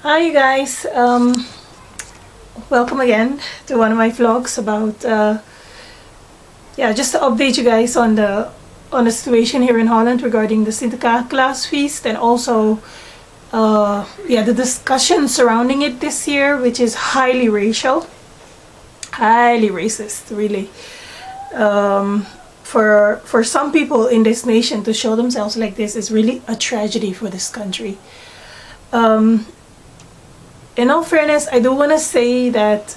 Hi you guys, welcome again to one of my vlogs about just to update you guys on the situation here in Holland regarding the Sinterklaas feast, and also the discussion surrounding it this year, which is highly racial, highly racist, really. For some people in this nation to show themselves like this is really a tragedy for this country. In all fairness, I do want to say that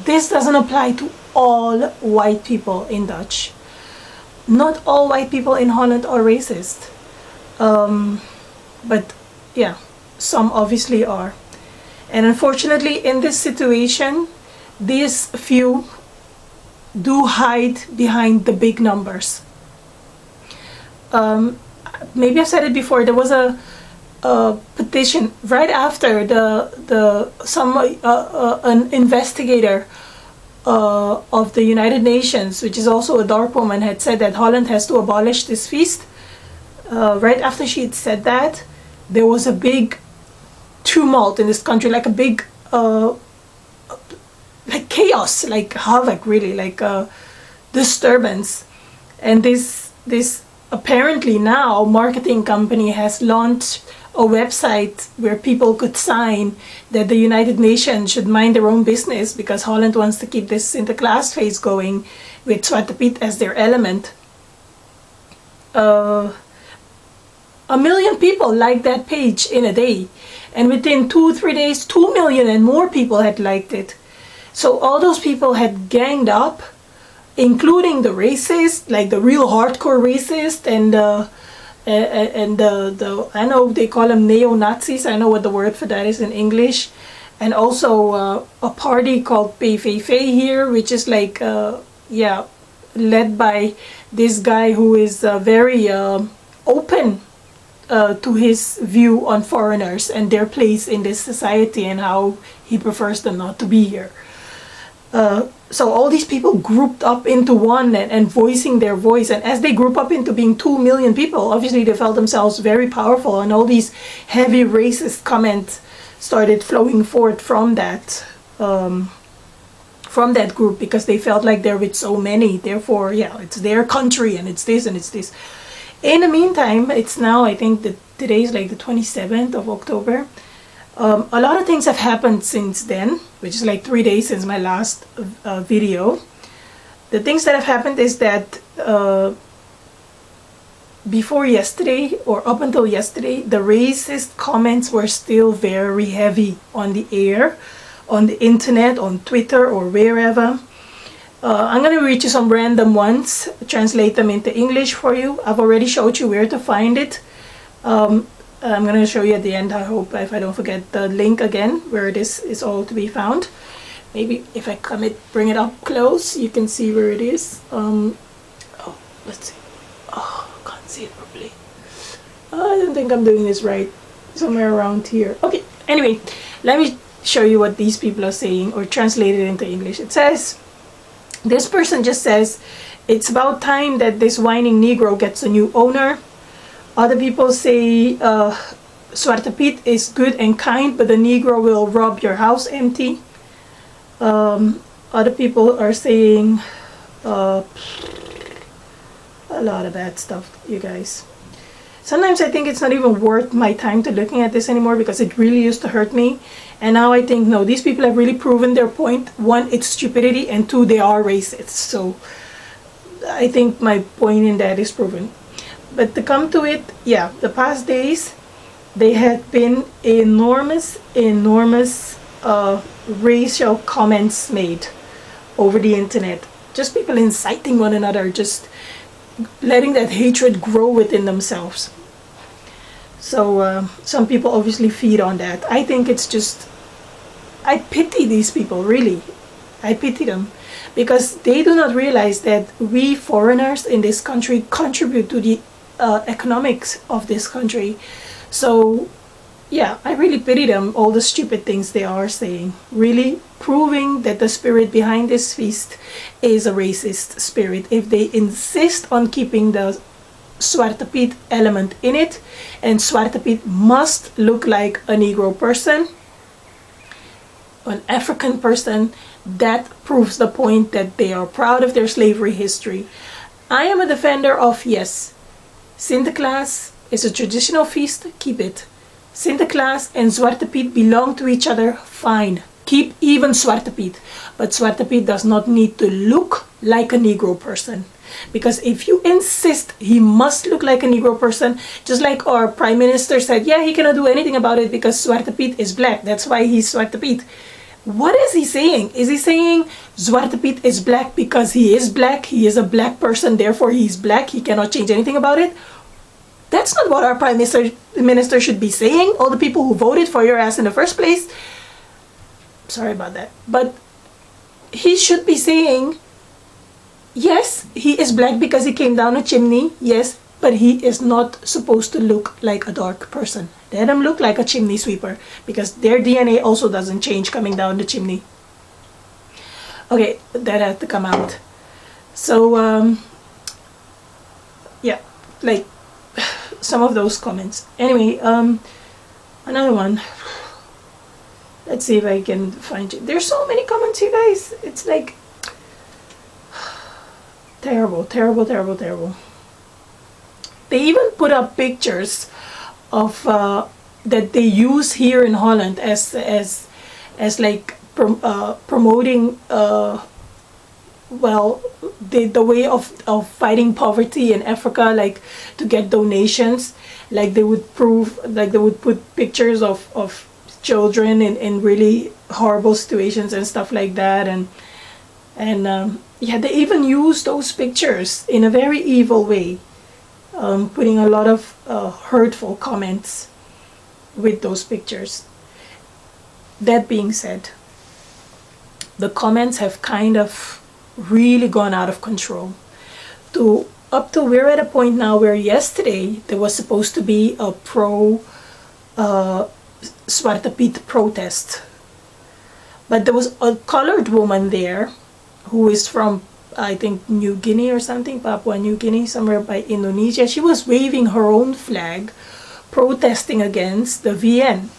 this doesn't apply to all white people in Dutch. Not all white people in Holland are racist. But yeah, some obviously are. And unfortunately, in this situation, these few do hide behind the big numbers. Maybe I've said it before, there was a petition right after an investigator of the United Nations, which is also a dark woman, had said that Holland has to abolish this feast. Right after she had said that, there was a big tumult in this country, like a big like chaos, like havoc, really, like disturbance. And this apparently now marketing company has launched a website where people could sign that the United Nations should mind their own business because Holland wants to keep this Sinterklaas phase going with Zwarte Piet as their element. 1 million people liked that page in a day, and within 2-3 days 2 million and more people had liked it. So all those people had ganged up, including the racist, like the real hardcore racist, and the I know they call them neo-Nazis. I know what the word for that is in English. And also a party called PVV here, which is like led by this guy who is very open to his view on foreigners and their place in this society and how he prefers them not to be here. So all these people grouped up into one and voicing their voice, and as they group up into being 2 million people, obviously they felt themselves very powerful, and all these heavy racist comments started flowing forth from that group, because they felt like they're with so many, therefore it's their country and it's this and it's this. In the meantime, it's now, I think that today is like the 27th of October. A lot of things have happened since then, which is like 3 days since my last video. The things that have happened is that before yesterday, or up until yesterday, the racist comments were still very heavy on the air, on the internet, on Twitter, or wherever. I'm going to read you some random ones, translate them into English for you. I've already showed you where to find it. I'm going to show you at the end, I hope, if I don't forget the link again, where this is all to be found. Maybe if I bring it up close, you can see where it is. Oh, let's see. Oh, can't see it properly. I don't think I'm doing this right. Somewhere around here. Okay, anyway, let me show you what these people are saying, or translate it into English. It says, this person just says, it's about time that this whining Negro gets a new owner. Other people say Zwarte Piet is good and kind, but the Negro will rob your house empty. Other people are saying a lot of bad stuff, you guys. Sometimes I think it's not even worth my time to looking at this anymore, because it really used to hurt me. And now I think, no, these people have really proven their point. One, it's stupidity, and two, they are racist. So I think my point in that is proven. But to come to it, the past days, they had been enormous racial comments made over the internet. Just people inciting one another, just letting that hatred grow within themselves. So some people obviously feed on that. I think it's just, I pity these people, really. I pity them, because they do not realize that we foreigners in this country contribute to the economics of this country. So I really pity them, all the stupid things they are saying, really proving that the spirit behind this feast is a racist spirit. If they insist on keeping the Zwarte Piet element in it, and Zwarte Piet must look like a Negro person, an African person, that proves the point that they are proud of their slavery history. I am a defender of, yes, Sinterklaas is a traditional feast, keep it. Sinterklaas and Zwarte Piet belong to each other, fine. Keep even Zwarte Piet. But Zwarte Piet does not need to look like a Negro person. Because if you insist he must look like a Negro person, just like our Prime Minister said, yeah, he cannot do anything about it because Zwarte Piet is black. That's why he's Zwarte Piet. What is he saying? Is he saying Zwarte Piet is black because he is black? He is a black person, therefore he's black. He cannot change anything about it? That's not what our Prime Minister should be saying. All the people who voted for your ass in the first place. Sorry about that. But he should be saying, yes, he is black because he came down a chimney. Yes, but he is not supposed to look like a dark person. Let him look like a chimney sweeper because their DNA also doesn't change coming down the chimney. Okay, that had to come out. So, yeah, like some of those comments. Anyway, another one. Let's see if I can find you. There's so many comments, you guys. It's like terrible, terrible, terrible, terrible. They even put up pictures of that they use here in Holland as like promoting well the way of fighting poverty in Africa, like to get donations. Like they would put pictures of children in really horrible situations and stuff like that, and yeah, they even use those pictures in a very evil way, putting a lot of hurtful comments with those pictures. That being said, the comments have kind of really gone out of control. Up to we're at a point now where yesterday there was supposed to be a pro Zwarte Piet protest, but there was a colored woman there who is from, I think, New Guinea or something, Papua New Guinea, somewhere by Indonesia. She was waving her own flag, protesting against the VN,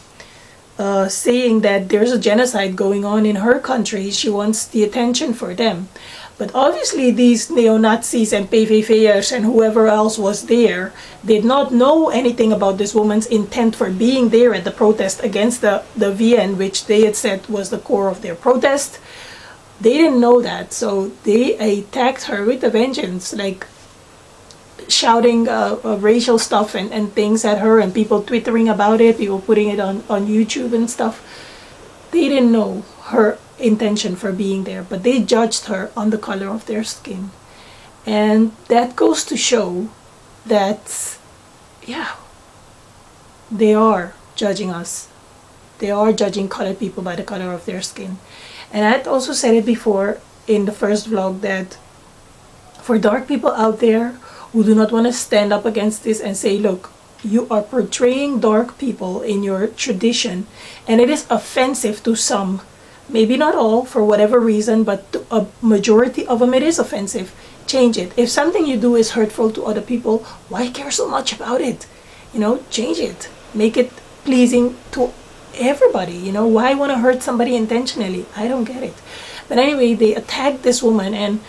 saying that there's a genocide going on in her country. She wants the attention for them. But obviously these neo-Nazis and PVV'ers and whoever else was there did not know anything about this woman's intent for being there at the protest against the VN, which they had said was the core of their protest. They didn't know that, so they attacked her with a vengeance, like shouting racial stuff and things at her, and people twittering about it, people putting it on YouTube and stuff. They didn't know her intention for being there, but they judged her on the color of their skin. And that goes to show that, yeah, they are judging us. They are judging colored people by the color of their skin. And I had also said it before in the first vlog that for dark people out there who do not want to stand up against this and say, look, you are portraying dark people in your tradition and it is offensive to some, maybe not all, for whatever reason, but to a majority of them it is offensive. Change it. If something you do is hurtful to other people, why care so much about it? You know, change it. Make it pleasing to everybody. You know, why want to hurt somebody intentionally? I don't get it. But anyway, they attacked this woman, and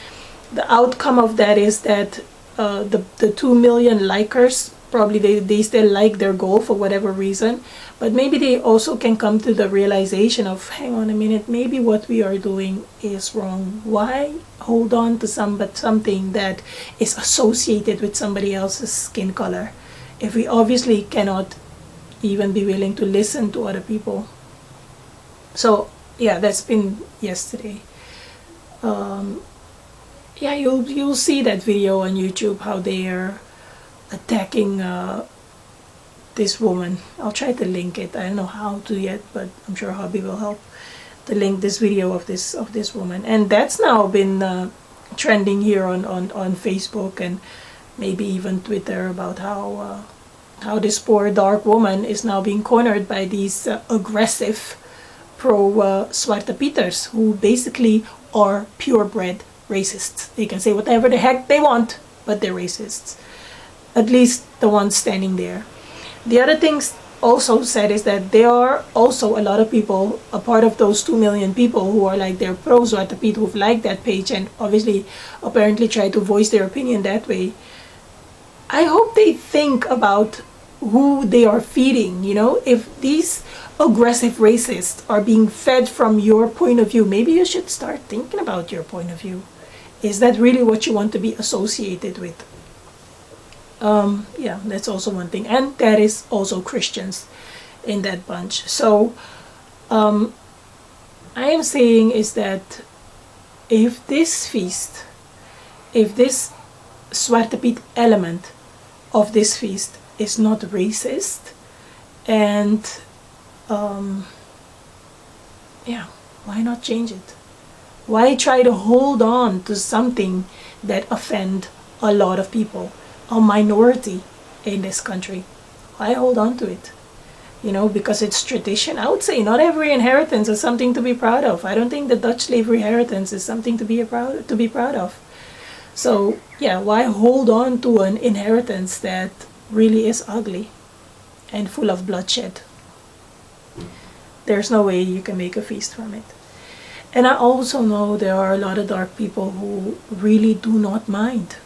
the outcome of that is that the 2 million likers, probably they still like their goal for whatever reason, but maybe they also can come to the realization of, hang on a minute, maybe what we are doing is wrong. Why hold on to something that is associated with somebody else's skin color if we obviously cannot even be willing to listen to other people? So yeah, that's been yesterday. Yeah, you'll see that video on YouTube, how they are attacking this woman. I'll try to link it. I don't know how to yet, but I'm sure Hobby will help to link this video of this woman. And that's now been trending here on Facebook and maybe even Twitter, about how this poor dark woman is now being cornered by these aggressive pro Zwarte Pieters, who basically are purebred racists. They can say whatever the heck they want, but they're racists. At least the ones standing there. The other things also said is that there are also a lot of people, a part of those 2 million people who are like they're pro Zwarte Piet, who've liked that page and obviously apparently try to voice their opinion that way. I hope they think about who they are feeding, you know? If these aggressive racists are being fed from your point of view, maybe you should start thinking about your point of view. Is that really what you want to be associated with? Yeah, that's also one thing. And that is also Christians in that bunch. So I am saying is that if this feast, if this Zwarte Piet element of this feast is not racist, and yeah, why not change it? Why try to hold on to something that offend a lot of people, a minority in this country? Why hold on to it? You know, because it's tradition. I would say not every inheritance is something to be proud of. I don't think the Dutch slavery inheritance is something to be proud of. So yeah, why hold on to an inheritance that really is ugly and full of bloodshed? There's no way you can make a feast from it. And I also know there are a lot of dark people who really do not mind.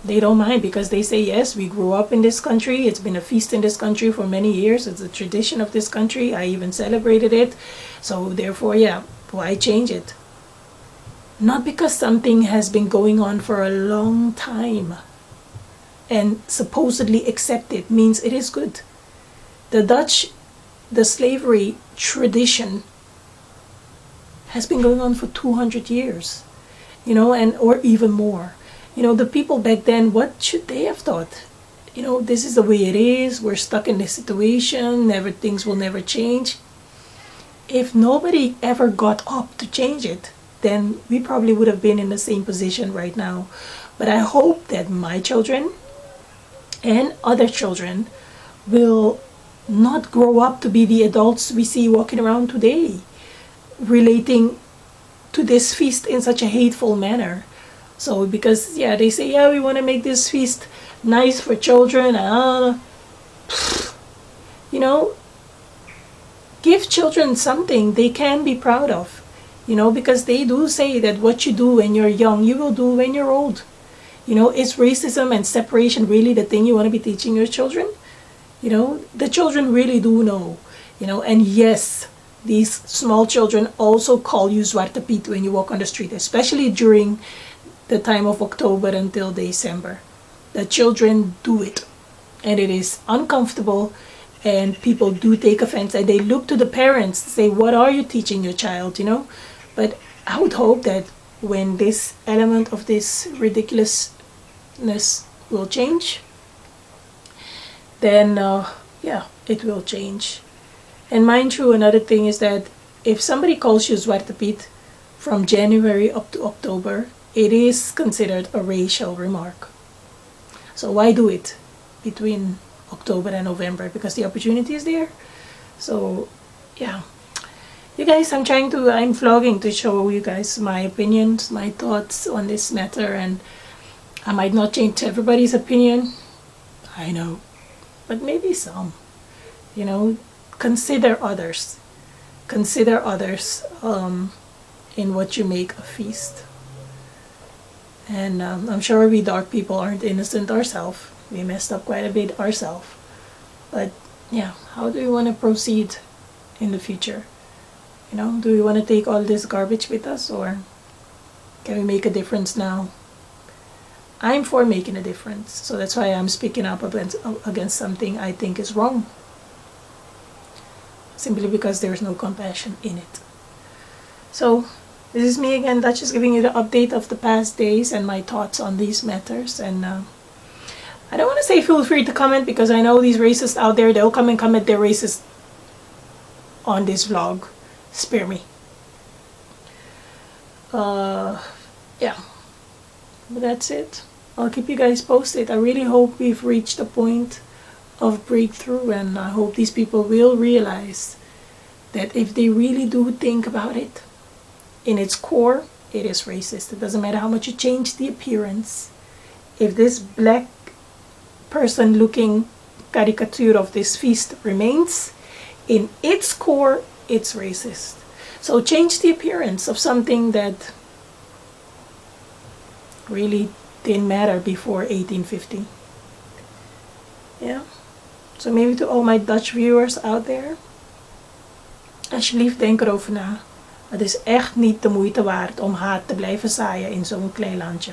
They don't mind because they say, yes, we grew up in this country. It's been a feast in this country for many years. It's a tradition of this country. I even celebrated it. So therefore, yeah, why change it? Not because something has been going on for a long time and supposedly accepted means it is good. The Dutch, the slavery tradition has been going on for 200 years, you know, and or even more. You know, the people back then, what should they have thought? You know, this is the way it is. We're stuck in this situation. Things will never change. If nobody ever got up to change it, then we probably would have been in the same position right now. But I hope that my children and other children will not grow up to be the adults we see walking around today, relating to this feast in such a hateful manner. So because, yeah, they say, yeah, we want to make this feast nice for children. You know, give children something they can be proud of. You know, because they do say that what you do when you're young, you will do when you're old. You know, is racism and separation really the thing you want to be teaching your children? You know, the children really do know. You know, and yes, these small children also call you Zwarte Piet when you walk on the street, especially during the time of October until December. The children do it. And it is uncomfortable, and people do take offense, and they look to the parents to say, what are you teaching your child, you know? But I would hope that when this element of this ridiculousness will change, then yeah, it will change. And mind you, another thing is that if somebody calls you Zwarte Piet from January up to October, it is considered a racial remark. So why do it between October and November? Because the opportunity is there. So yeah, you guys, I'm vlogging to show you guys my opinions, my thoughts on this matter, and I might not change everybody's opinion, I know, but maybe some. You know, consider others in what you make a feast. And I'm sure we dark people aren't innocent ourselves. We messed up quite a bit ourselves. But yeah, how do we want to proceed in the future? You know, do we want to take all this garbage with us, or can we make a difference now? I'm for making a difference, so that's why I'm speaking up against something I think is wrong. Simply because there's no compassion in it. So this is me again, Dutch, is giving you the update of the past days and my thoughts on these matters. And I don't want to say feel free to comment, because I know these racists out there, they'll come and comment they're racist on this vlog. Spare me. Yeah, but that's it. I'll keep you guys posted. I really hope we've reached a point of breakthrough, and I hope these people will realize that if they really do think about it, in its core, it is racist. It doesn't matter how much you change the appearance. If this black person looking caricature of this feast remains. In its core, it's racist. So change the appearance of something that really didn't matter before 1850. Yeah. So maybe to all my Dutch viewers out there, alsjeblieft denk erover na. Het is echt niet de moeite waard om haat te blijven zaaien in zo'n klein landje.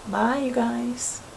Bye you guys.